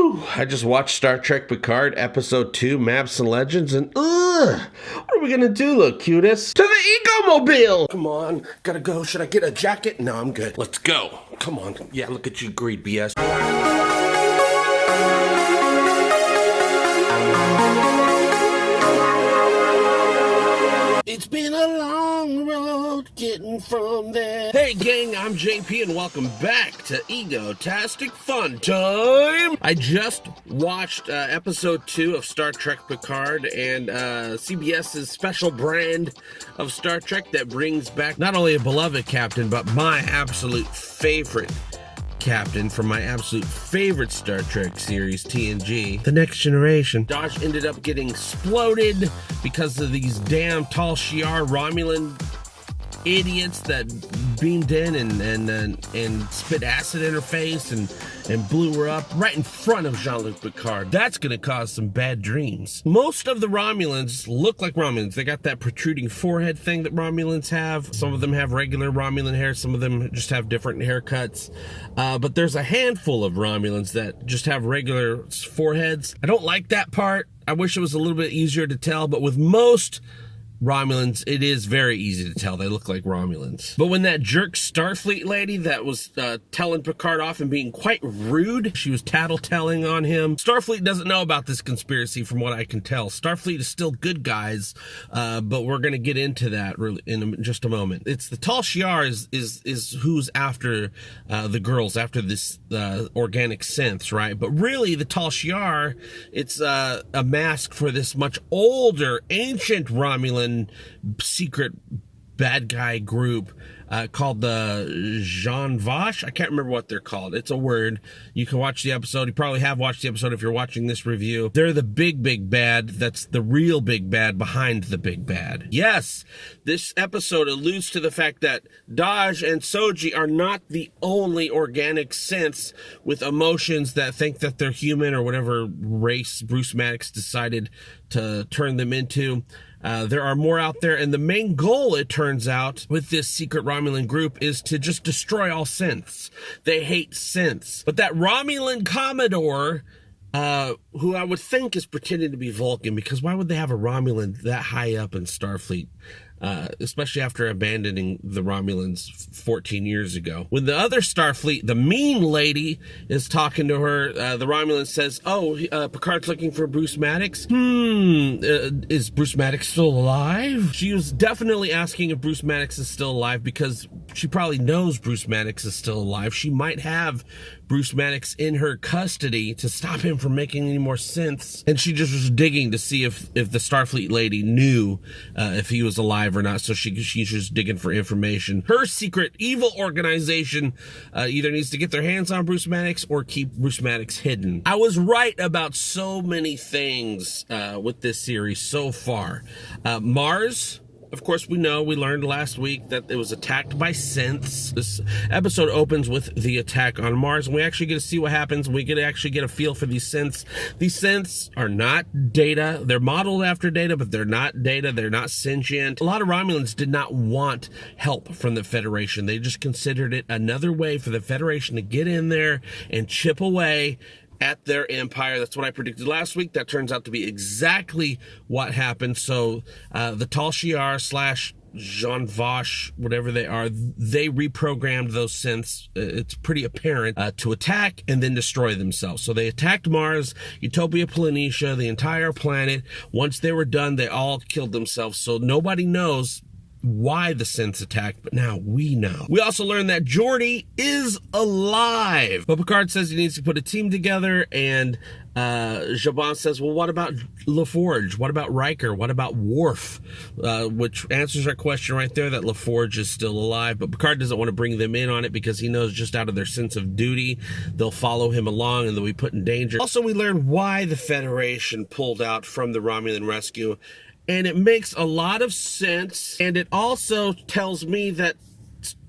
Whew, I just watched Star Trek Picard Episode 2, Maps and Legends, and what are we gonna do, little cutis? To the Ego-mobile! Come on, gotta go. Should I get a jacket? No, I'm good. Let's go. Come on. Yeah, look at you, greed BS. It's been a long road getting from there. Hey gang, I'm JP and welcome back to Egotastic FunTime. I just watched episode 2 of Star Trek Picard and CBS's special brand of Star Trek that brings back not only a beloved captain, but my absolute favorite captain from my absolute favorite Star Trek series, TNG, The Next Generation. Dodge ended up getting exploded because of these damn Tal Shiar Romulan idiots that beamed in and spit acid in her face and blew her up right in front of Jean-Luc Picard. That's gonna cause some bad dreams. Most of the Romulans look like Romulans. They got that protruding forehead thing that Romulans have. Some of them have regular Romulan hair. Some of them just have different haircuts. But there's a handful of Romulans that just have regular foreheads. I don't like that part. I wish it was a little bit easier to tell, but with most Romulans, it is very easy to tell. They look like Romulans. But when that jerk Starfleet lady that was telling Picard off and being quite rude, she was tattletelling on him. Starfleet doesn't know about this conspiracy from what I can tell. Starfleet is still good guys, but we're going to get into that in just a moment. It's the Tal Shiar is who's after the girls, after this organic synths, right? But really, the Tal Shiar, it's a mask for this much older, ancient Romulan secret bad guy group called the Jean Vache. I can't remember what they're called. It's a word. You can watch the episode. You probably have watched the episode if you're watching this review. They're the big bad. That's the real big bad behind the big bad. Yes, this episode alludes to the fact that Dahj and Soji are not the only organic synths with emotions that think that they're human or whatever race Bruce Maddox decided to turn them into. There are more out there, and the main goal, it turns out, with this secret Romulan group is to just destroy all synths. They hate synths. But that Romulan Commodore, who I would think is pretending to be Vulcan, because why would they have a Romulan that high up in Starfleet? Especially after abandoning the Romulans 14 years ago. When the other Starfleet, the mean lady, is talking to her, the Romulan says, Picard's looking for Bruce Maddox. Is Bruce Maddox still alive? She was definitely asking if Bruce Maddox is still alive because she probably knows Bruce Maddox is still alive. She might have Bruce Maddox in her custody to stop him from making any more synths. And she just was digging to see if the Starfleet lady knew if he was alive or not. So she's just digging for information. Her secret evil organization either needs to get their hands on Bruce Maddox or keep Bruce Maddox hidden. I was right about so many things with this series so far. Mars, of course, we learned last week that it was attacked by synths. This episode opens with the attack on Mars, and we actually get to see what happens. We get to actually get a feel for these synths. These synths are not Data. They're modeled after Data, but they're not Data. They're not sentient. A lot of Romulans did not want help from the Federation. They just considered it another way for the Federation to get in there and chip away at their empire. That's what I predicted last week. That turns out to be exactly what happened. So the Tal Shiar / Jean Vache, whatever they are, they reprogrammed those synths. It's pretty apparent to attack and then destroy themselves. So they attacked Mars, Utopia Planitia, the entire planet. Once they were done, they all killed themselves. So nobody knows why the synths attacked, but now we know. We also learned that Geordi is alive, but Picard says he needs to put a team together, and Jabon says, well, what about LaForge? What about Riker? What about Worf? Which answers our question right there, that LaForge is still alive, but Picard doesn't want to bring them in on it because he knows just out of their sense of duty, they'll follow him along and they'll be put in danger. Also, we learned why the Federation pulled out from the Romulan rescue, and it makes a lot of sense, and it also tells me that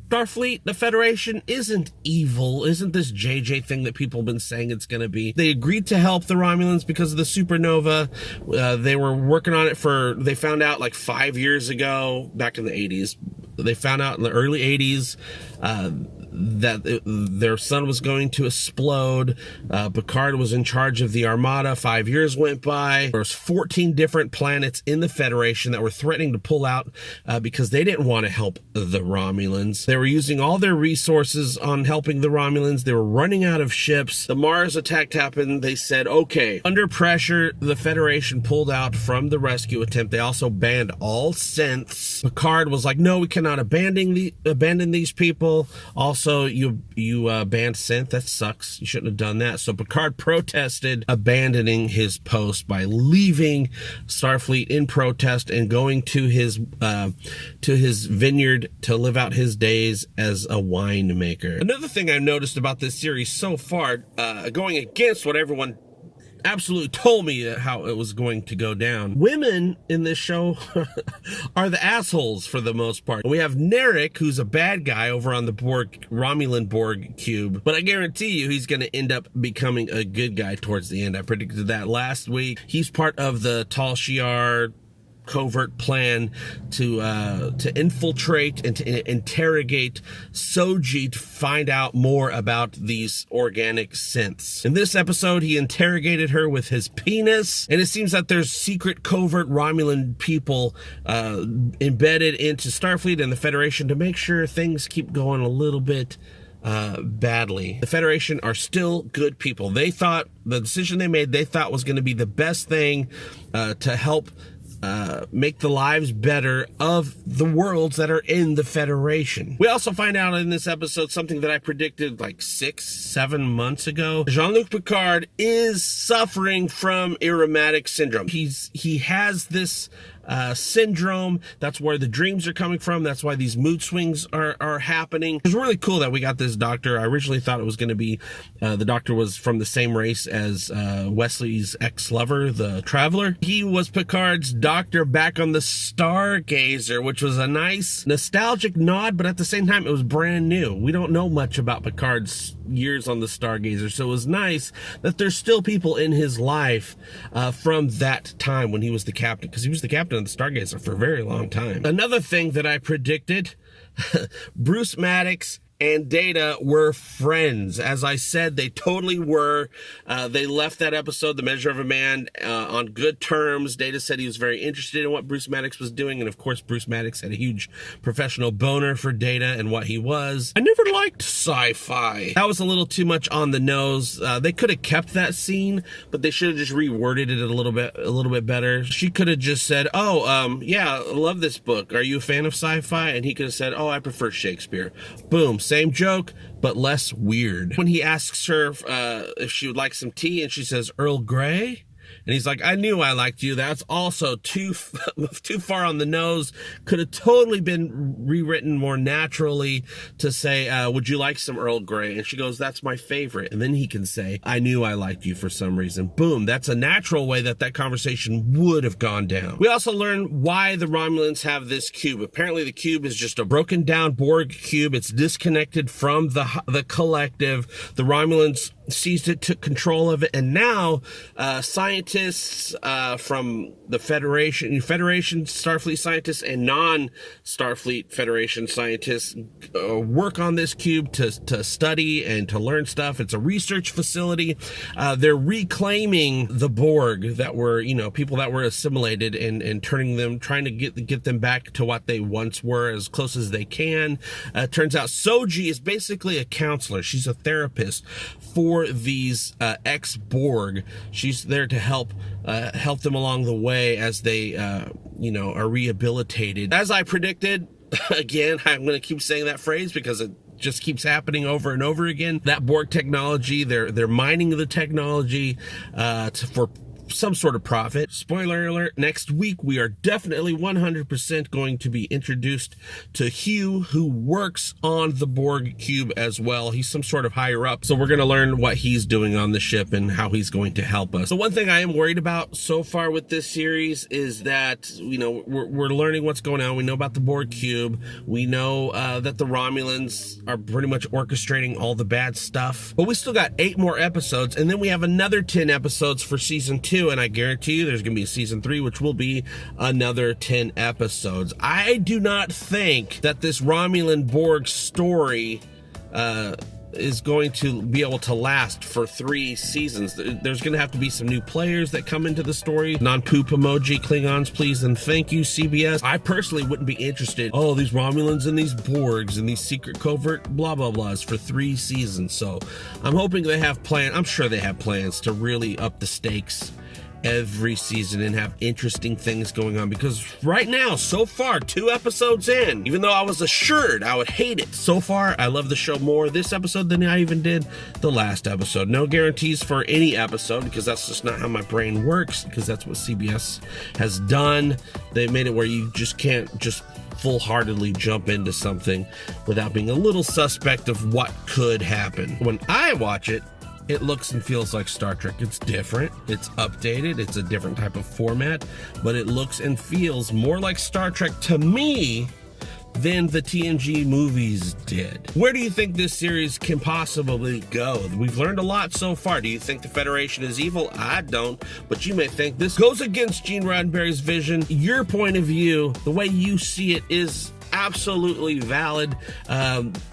Starfleet, the Federation, isn't evil, isn't this JJ thing that people have been saying it's going to be. They agreed to help the Romulans because of the supernova. They were working on it they found out like 5 years ago, back in the 80s, They found out in the early 80s that their sun was going to explode. Picard was in charge of the Armada. 5 years went by. There was 14 different planets in the Federation that were threatening to pull out because they didn't want to help the Romulans. They were using all their resources on helping the Romulans. They were running out of ships. The Mars attack happened. They said, okay, under pressure, the Federation pulled out from the rescue attempt. They also banned all synths. Picard was like, no, we cannot abandon these people. Also, you banned synth. That sucks. You shouldn't have done that. So Picard protested abandoning his post by leaving Starfleet in protest and going to his vineyard to live out his days as a winemaker. Another thing I've noticed about this series so far, going against what everyone absolutely told me how it was going to go down. Women in this show are the assholes for the most part. We have Narek, who's a bad guy over on the Romulan Borg cube, but I guarantee you he's going to end up becoming a good guy towards the end. I predicted that last week. He's part of the Tal Shiar covert plan to infiltrate and to interrogate Soji to find out more about these organic synths. In this episode, he interrogated her with his penis, and it seems that there's secret covert Romulan people embedded into Starfleet and the Federation to make sure things keep going a little bit badly. The Federation are still good people. They thought the decision they made, they thought was going to be the best thing to help make the lives better of the worlds that are in the Federation. We also find out in this episode something that I predicted like 6-7 months ago. Jean-Luc Picard is suffering from Irumodic syndrome. He has this syndrome. That's where the dreams are coming from. That's why these mood swings are happening. It's really cool that we got this doctor. I originally thought it was going to be the doctor was from the same race as Wesley's ex-lover, the Traveler. He was Picard's doctor back on the Stargazer, which was a nice nostalgic nod, but at the same time it was brand new. We don't know much about Picard's years on the Stargazer, so it was nice that there's still people in his life from that time when he was the captain, because he was the captain of the Stargazer for a very long time. Another thing that I predicted, Bruce Maddox and Data were friends. As I said, they totally were. They left that episode, The Measure of a Man, on good terms. Data said he was very interested in what Bruce Maddox was doing, and of course, Bruce Maddox had a huge professional boner for Data and what he was. I never liked sci-fi. That was a little too much on the nose. They could have kept that scene, but they should have just reworded it a little bit better. She could have just said, yeah, I love this book. Are you a fan of sci-fi? And he could have said, I prefer Shakespeare. Boom. Same joke, but less weird. When he asks her if she would like some tea, and she says Earl Grey, and he's like, I knew I liked you. That's also too far on the nose. Could have totally been rewritten more naturally to say, would you like some Earl Grey? And she goes, that's my favorite. And then he can say, I knew I liked you for some reason. Boom. That's a natural way that conversation would have gone down. We also learn why the Romulans have this cube. Apparently the cube is just a broken down Borg cube. It's disconnected from the collective. The Romulans seized it, took control of it, and now scientists from the Federation, Starfleet scientists, and non-Starfleet Federation scientists work on this cube to study and to learn stuff. It's a research facility. They're reclaiming the Borg that were, people that were assimilated and turning them, trying to get them back to what they once were as close as they can. Turns out Soji is basically a counselor. She's a therapist for these ex-Borg. She's there to help them along the way as they are rehabilitated. As I predicted, again, I'm going to keep saying that phrase because it just keeps happening over and over again. That Borg technology, they're mining the technology for some sort of profit. Spoiler alert, next week we are definitely 100% going to be introduced to Hugh, who works on the Borg cube as well. He's some sort of higher up, so we're going to learn what he's doing on the ship and how he's going to help us. The one thing I am worried about so far with this series is that, we're learning what's going on. We know about the Borg cube. We know that the Romulans are pretty much orchestrating all the bad stuff, but we still got 8 more episodes, and then we have another 10 episodes for season 2. 2, and I guarantee you there's going to be a season 3, which will be another 10 episodes. I do not think that this Romulan Borg story is going to be able to last for 3 seasons. There's going to have to be some new players that come into the story. Non-poop emoji, Klingons, please, and thank you, CBS. I personally wouldn't be interested. Oh, these Romulans and these Borgs and these secret covert blah, blah, blahs for 3 seasons. So I'm hoping they have plans. I'm sure they have plans to really up the stakes every season and have interesting things going on, because right now, so far, 2 episodes in, even though I was assured I would hate it, so far I love the show more this episode than I even did the last episode. No guarantees for any episode, because that's just not how my brain works, because that's what CBS has done. They made it where you just can't just full-heartedly jump into something without being a little suspect of what could happen. When I watch it, it looks and feels like Star Trek. It's different, it's updated, it's a different type of format, but it looks and feels more like Star Trek to me than the TNG movies did. Where do you think this series can possibly go? We've learned a lot so far. Do you think the Federation is evil? I don't, but you may think this goes against Gene Roddenberry's vision. Your point of view, the way you see it, is absolutely valid.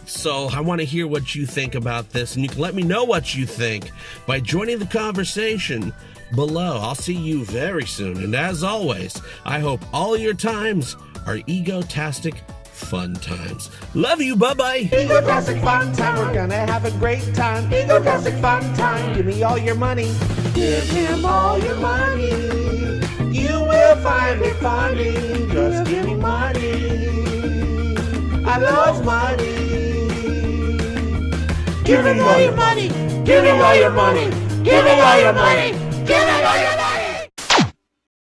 So I want to hear what you think about this, and you can let me know what you think by joining the conversation below. I'll see you very soon, and as always, I hope all your times are egotastic fun times. Love you, bye-bye. Egotastic fun time, we're gonna have a great time. Egotastic fun time, give me all your money. Give him all your money. You will find it funny. Just give me money. I love money. Give me all your money. Give me all your money. Give me all your money. Give me all your money.